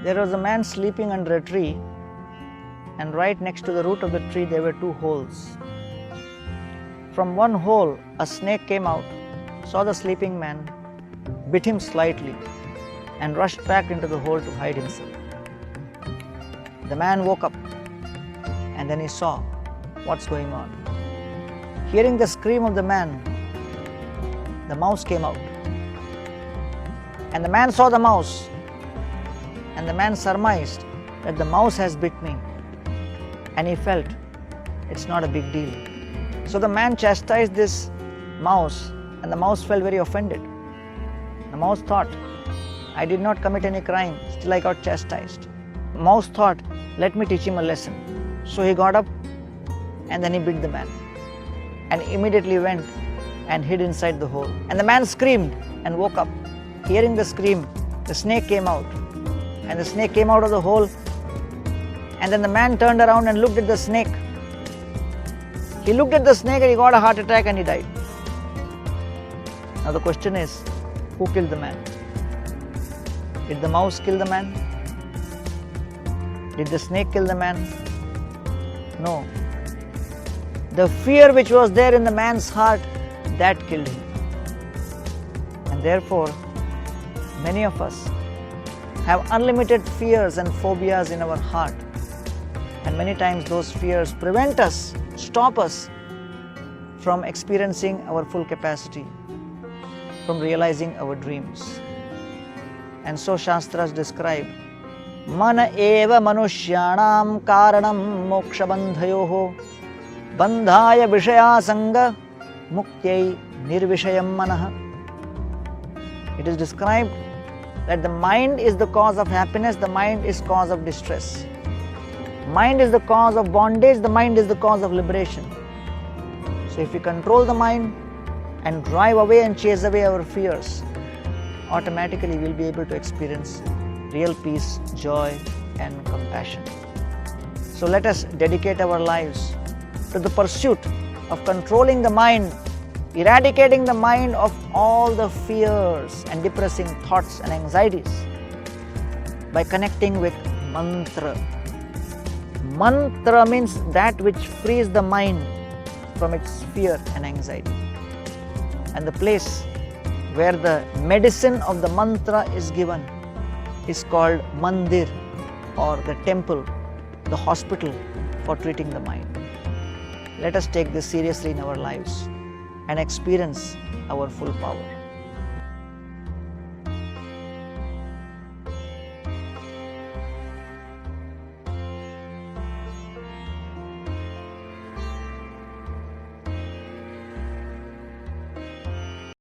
There was a man sleeping under a tree, and right next to the root of the tree there were two holes. From one hole a snake came out, saw the sleeping man, bit him slightly, and rushed back into the hole to hide himself. The man woke up, and then he saw what's going on. Hearing the scream of the man, the mouse came out. And the man saw the mouse, and the man surmised that the mouse has bit me, and he felt it's not a big deal. So the man chastised this mouse, and the mouse felt very offended. The mouse thought, I did not commit any crime, still I got chastised. The mouse thought, let me teach him a lesson. So he got up, and then he bit the man, and immediately went and hid inside the hole. And the man screamed and woke up. Hearing the scream, the snake came out, and the snake came out of the hole, and then the man turned around and looked at the snake. He looked at the snake and he got a heart attack and he died. Now the question is, who killed the man? Did the mouse kill the man? Did the snake kill the man? No. The fear which was there in the man's heart, that killed him. And therefore, many of us have unlimited fears and phobias in our heart. And many times those fears prevent us, stop us from experiencing our full capacity, from realizing our dreams. And so Shastras describe, Mana eva manushyanam karanam moksha bandhayoho bandhaya vishaya sanga muktei nirvishayam manaha. It is described that the mind is the cause of happiness, the mind is cause of distress. Mind is the cause of bondage, the mind is the cause of liberation. So if we control the mind and drive away and chase away our fears, automatically we'll be able to experience real peace, joy and compassion. So let us dedicate our lives to the pursuit of controlling the mind, eradicating the mind of all the fears and depressing thoughts and anxieties by connecting with mantra. Mantra means that which frees the mind from its fear and anxiety. And the place where the medicine of the mantra is given is called mandir, or the temple, the hospital for treating the mind. Let us take this seriously in our lives and experience our full power.